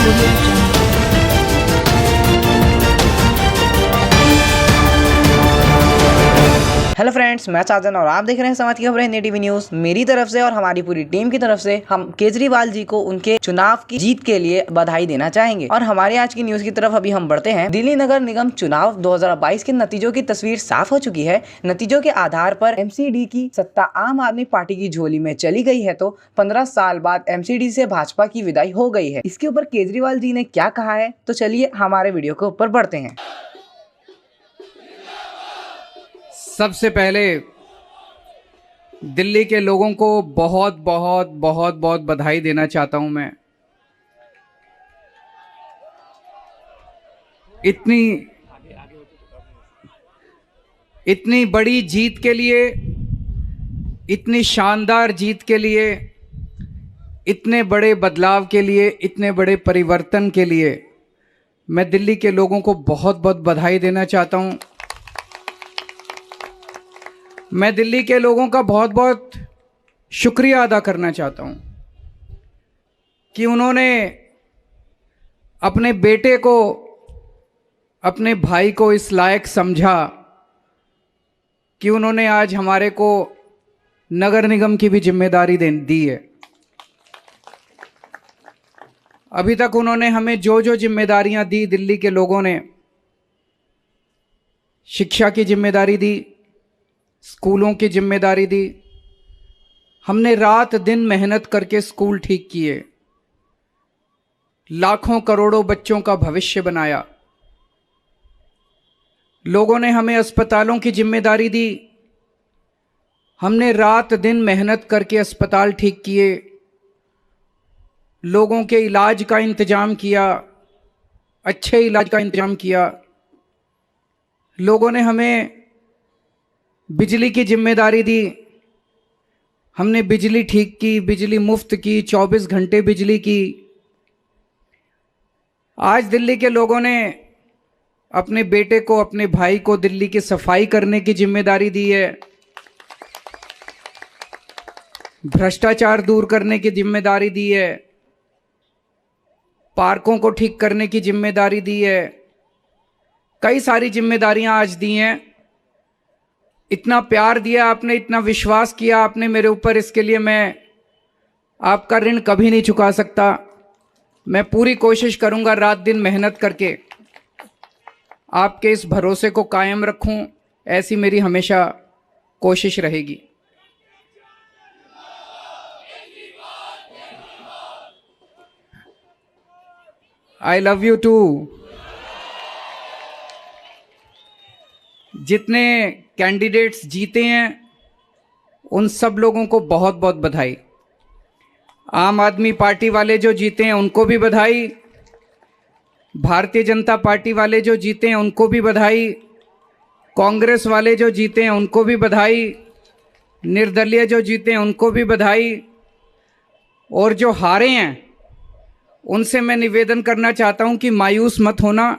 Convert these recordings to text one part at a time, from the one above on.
Audio Jungle. Hello friends, मैं साजन और आप देख रहे हैं समाज की खबरें नेटिव न्यूज। मेरी तरफ से और हमारी पूरी टीम की तरफ से हम केजरीवाल जी को उनके चुनाव की जीत के लिए बधाई देना चाहेंगे। और हमारे आज की न्यूज की तरफ अभी हम बढ़ते हैं। दिल्ली नगर निगम चुनाव 2022 के नतीजों की तस्वीर साफ हो चुकी है। नतीजों के आधार पर एमसीडी की सत्ता आम आदमी पार्टी की झोली में चली गई है, तो 15 साल बाद एमसीडी से भाजपा की विदाई हो गई है। इसके ऊपर केजरीवाल जी ने क्या कहा है, तो चलिए हमारे वीडियो के ऊपर बढ़ते हैं। सबसे पहले दिल्ली के लोगों को बहुत बहुत बहुत बहुत बधाई देना चाहता हूं मैं। इतनी बड़ी जीत के लिए, इतनी शानदार जीत के लिए, इतने बड़े बदलाव के लिए, इतने बड़े परिवर्तन के लिए मैं दिल्ली के लोगों को बहुत बहुत बधाई देना चाहता हूं। मैं दिल्ली के लोगों का बहुत बहुत शुक्रिया अदा करना चाहता हूं कि उन्होंने अपने बेटे को, अपने भाई को इस लायक समझा कि उन्होंने आज हमारे को नगर निगम की भी जिम्मेदारी दी है। अभी तक उन्होंने हमें जो जो जिम्मेदारियां दी, दिल्ली के लोगों ने शिक्षा की जिम्मेदारी दी, स्कूलों की जिम्मेदारी दी। हमने रात दिन मेहनत करके स्कूल ठीक किए, लाखों करोड़ों बच्चों का भविष्य बनाया। लोगों ने हमें अस्पतालों की जिम्मेदारी दी, हमने रात दिन मेहनत करके अस्पताल ठीक किए, लोगों के इलाज का इंतजाम किया, अच्छे इलाज का इंतजाम किया। लोगों ने हमें बिजली की जिम्मेदारी दी, हमने बिजली ठीक की, बिजली मुफ्त की, 24 घंटे बिजली की। आज दिल्ली के लोगों ने अपने बेटे को, अपने भाई को दिल्ली की सफाई करने की जिम्मेदारी दी है, भ्रष्टाचार दूर करने की जिम्मेदारी दी है, पार्कों को ठीक करने की जिम्मेदारी दी है। कई सारी जिम्मेदारियां आज दी हैं। इतना प्यार दिया आपने, इतना विश्वास किया आपने मेरे ऊपर, इसके लिए मैं आपका ऋण कभी नहीं चुका सकता। मैं पूरी कोशिश करूंगा रात दिन मेहनत करके आपके इस भरोसे को कायम रखूं, ऐसी मेरी हमेशा कोशिश रहेगी। I love you too. जितने कैंडिडेट्स जीते हैं उन सब लोगों को बहुत बहुत बधाई। आम आदमी पार्टी वाले जो जीते हैं उनको भी बधाई, भारतीय जनता पार्टी वाले जो जीते हैं उनको भी बधाई, कांग्रेस वाले जो जीते हैं उनको भी बधाई, निर्दलीय जो जीते हैं उनको भी बधाई, और जो हारे हैं उनसे मैं निवेदन करना चाहता हूं कि मायूस मत होना,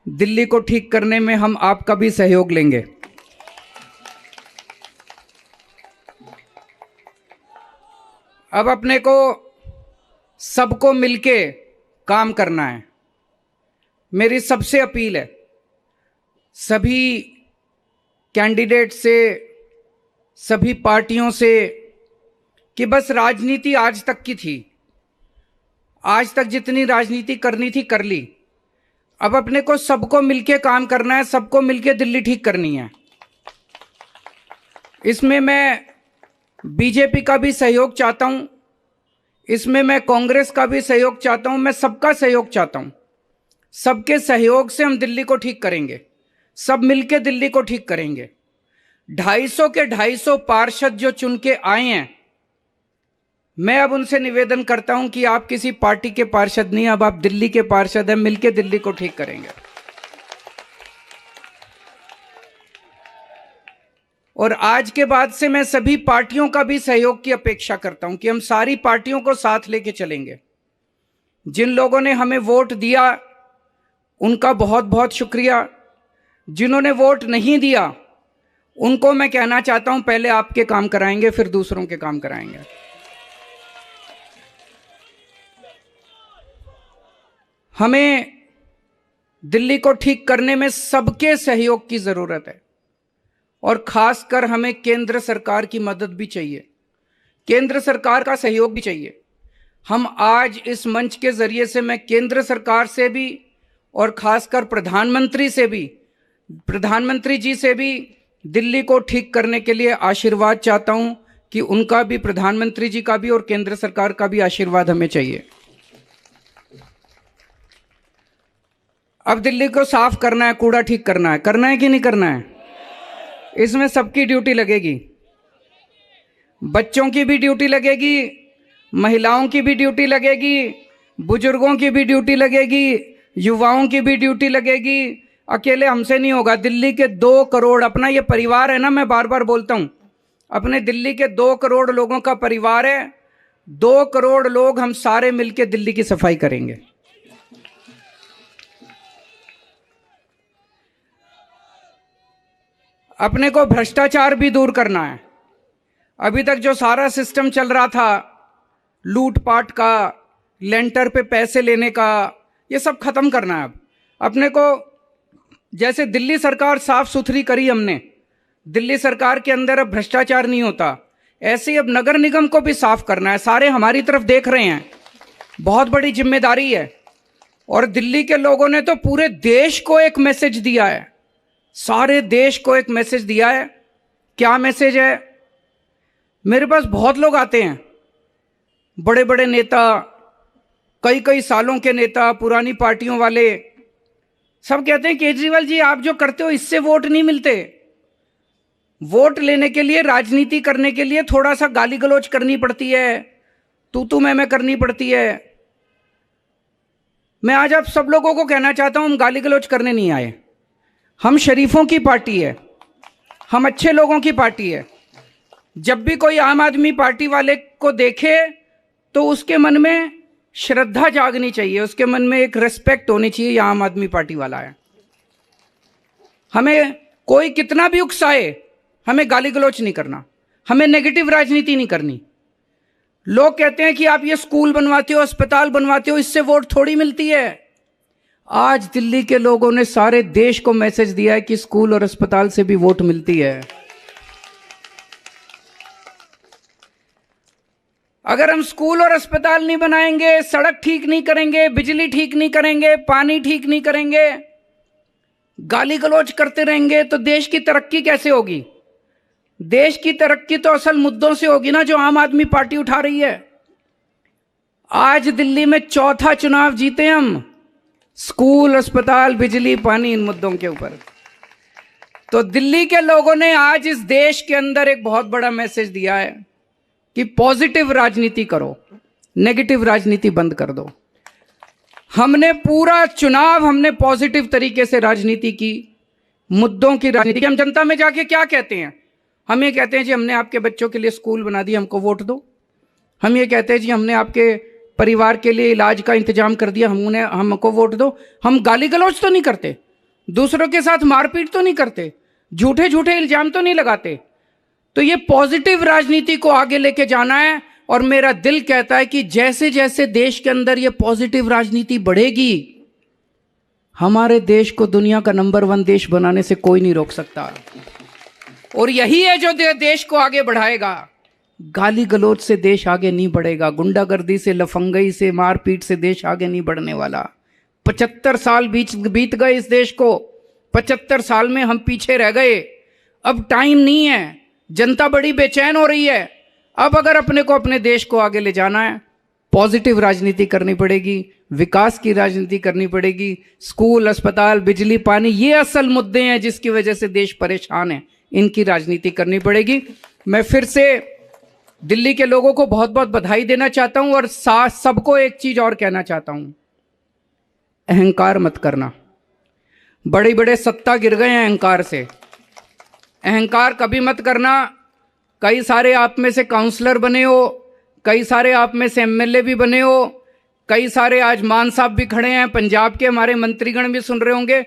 दिल्ली को ठीक करने में हम आपका भी सहयोग लेंगे। अब अपने को सबको मिलके काम करना है। मेरी सबसे अपील है सभी कैंडिडेट से, सभी पार्टियों से, कि बस राजनीति आज तक की थी, आज तक जितनी राजनीति करनी थी कर ली। अब अपने को सबको मिलके काम करना है, सबको मिलके दिल्ली ठीक करनी है। इसमें मैं बीजेपी का भी सहयोग चाहता हूं, इसमें मैं कांग्रेस का भी सहयोग चाहता हूं, मैं सबका सहयोग चाहता हूं। सबके सहयोग से हम दिल्ली को ठीक करेंगे, सब मिलके दिल्ली को ठीक करेंगे। 250 के 250 पार्षद जो चुन के आए हैं, मैं अब उनसे निवेदन करता हूं कि आप किसी पार्टी के पार्षद नहीं, अब आप दिल्ली के पार्षद हैं, मिलके दिल्ली को ठीक करेंगे। और आज के बाद से मैं सभी पार्टियों का भी सहयोग की अपेक्षा करता हूं कि हम सारी पार्टियों को साथ लेके चलेंगे। जिन लोगों ने हमें वोट दिया उनका बहुत बहुत शुक्रिया, जिन्होंने वोट नहीं दिया उनको मैं कहना चाहता हूं पहले आपके काम कराएंगे, फिर दूसरों के काम कराएंगे। हमें दिल्ली को ठीक करने में सबके सहयोग की जरूरत है और खासकर हमें केंद्र सरकार की मदद भी चाहिए, केंद्र सरकार का सहयोग भी चाहिए। हम आज इस मंच के जरिए से मैं केंद्र सरकार से भी और खासकर प्रधानमंत्री जी से भी दिल्ली को ठीक करने के लिए आशीर्वाद चाहता हूं कि उनका भी, प्रधानमंत्री जी का भी और केंद्र सरकार का भी आशीर्वाद हमें चाहिए। अब दिल्ली को साफ करना है, कूड़ा ठीक करना है कि नहीं करना है? इसमें सबकी ड्यूटी लगेगी, बच्चों की भी ड्यूटी लगेगी, महिलाओं की भी ड्यूटी लगेगी, बुजुर्गों की भी ड्यूटी लगेगी, युवाओं की भी ड्यूटी लगेगी। अकेले हमसे नहीं होगा। दिल्ली के 2 करोड़, अपना ये परिवार है ना, मैं बार बार बोलता हूं, अपने दिल्ली के 2 करोड़ लोगों का परिवार है। 2 करोड़ लोग हम सारे मिलकर दिल्ली की सफाई करेंगे। अपने को भ्रष्टाचार भी दूर करना है। अभी तक जो सारा सिस्टम चल रहा था, लूटपाट का, लेंटर पे पैसे लेने का, ये सब खत्म करना है। अब अपने को, जैसे दिल्ली सरकार साफ सुथरी करी हमने, दिल्ली सरकार के अंदर अब भ्रष्टाचार नहीं होता, ऐसे ही अब नगर निगम को भी साफ करना है। सारे हमारी तरफ देख रहे हैं, बहुत बड़ी जिम्मेदारी है। और दिल्ली के लोगों ने तो पूरे देश को एक मैसेज दिया है, सारे देश को एक मैसेज दिया है। क्या मैसेज है? मेरे पास बहुत लोग आते हैं, बड़े बड़े नेता, कई सालों के नेता, पुरानी पार्टियों वाले, सब कहते हैं केजरीवाल जी आप जो करते हो इससे वोट नहीं मिलते। वोट लेने के लिए, राजनीति करने के लिए थोड़ा सा गाली गलौज करनी पड़ती है, तू मैं करनी पड़ती है। मैं आज आप सब लोगों को कहना चाहता हूं, हम गाली गलौज करने नहीं आए। हम शरीफों की पार्टी है, हम अच्छे लोगों की पार्टी है। जब भी कोई आम आदमी पार्टी वाले को देखे तो उसके मन में श्रद्धा जागनी चाहिए, उसके मन में एक रिस्पेक्ट होनी चाहिए, ये आम आदमी पार्टी वाला है। हमें कोई कितना भी उकसाए, हमें गाली गलौज नहीं करना, हमें नेगेटिव राजनीति नहीं करनी। लोग कहते हैं कि आप ये स्कूल बनवाते हो, अस्पताल बनवाते हो, इससे वोट थोड़ी मिलती है। आज दिल्ली के लोगों ने सारे देश को मैसेज दिया है कि स्कूल और अस्पताल से भी वोट मिलती है। अगर हम स्कूल और अस्पताल नहीं बनाएंगे, सड़क ठीक नहीं करेंगे, बिजली ठीक नहीं करेंगे, पानी ठीक नहीं करेंगे, गाली गलौज करते रहेंगे, तो देश की तरक्की कैसे होगी? देश की तरक्की तो असल मुद्दों से होगी ना, जो आम आदमी पार्टी उठा रही है। आज दिल्ली में 4था चुनाव जीते हम, स्कूल, अस्पताल, बिजली, पानी, इन मुद्दों के ऊपर। तो दिल्ली के लोगों ने आज इस देश के अंदर एक बहुत बड़ा मैसेज दिया है कि पॉजिटिव राजनीति करो, नेगेटिव राजनीति बंद कर दो। हमने पूरा चुनाव हमने पॉजिटिव तरीके से राजनीति की, मुद्दों की राजनीति की। हम जनता में जाके क्या कहते हैं? हम ये कहते हैं जी हमने आपके बच्चों के लिए स्कूल बना दिया, हमको वोट दो। हम ये कहते हैं जी हमने आपके परिवार के लिए इलाज का इंतजाम कर दिया, हमको वोट दो। हम गाली गलौज तो नहीं करते, दूसरों के साथ मारपीट तो नहीं करते, झूठे झूठे इल्जाम तो नहीं लगाते। तो ये पॉजिटिव राजनीति को आगे लेके जाना है। और मेरा दिल कहता है कि जैसे जैसे देश के अंदर ये पॉजिटिव राजनीति बढ़ेगी, हमारे देश को दुनिया का नंबर 1 देश बनाने से कोई नहीं रोक सकता। और यही है जो देश को आगे बढ़ाएगा। गाली गलौज से देश आगे नहीं बढ़ेगा, गुंडागर्दी से, लफंगई से, मारपीट से देश आगे नहीं बढ़ने वाला। 75 साल बीत गए इस देश को, 75 साल में हम पीछे रह गए। अब टाइम नहीं है, जनता बड़ी बेचैन हो रही है। अब अगर अपने को, अपने देश को आगे ले जाना है, पॉजिटिव राजनीति करनी पड़ेगी, विकास की राजनीति करनी पड़ेगी। स्कूल, अस्पताल, बिजली, पानी, ये असल मुद्दे हैं जिसकी वजह से देश परेशान है, इनकी राजनीति करनी पड़ेगी। मैं फिर से दिल्ली के लोगों को बहुत बहुत बधाई देना चाहता हूं और सबको एक चीज और कहना चाहता हूं, अहंकार मत करना। बड़े बड़े सत्ता गिर गए हैं अहंकार से, अहंकार कभी मत करना। कई सारे आप में से काउंसलर बने हो, कई सारे आप में से एमएलए भी बने हो, कई सारे आज मान साहब भी खड़े हैं, पंजाब के हमारे मंत्रीगण भी सुन रहे होंगे।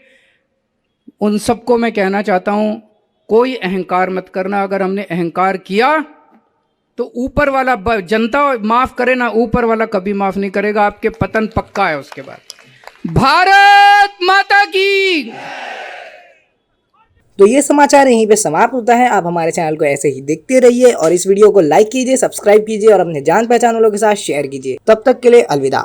उन सबको मैं कहना चाहता हूं, कोई अहंकार मत करना। अगर हमने अहंकार किया तो ऊपर वाला, जनता माफ करे ना, ऊपर वाला कभी माफ नहीं करेगा। आपके पतन पक्का है उसके बाद। भारत माता की। तो ये समाचार यहीं पे समाप्त होता है। आप हमारे चैनल को ऐसे ही देखते रहिए और इस वीडियो को लाइक कीजिए, सब्सक्राइब कीजिए और अपने जान पहचान वालों के साथ शेयर कीजिए। तब तक के लिए अलविदा।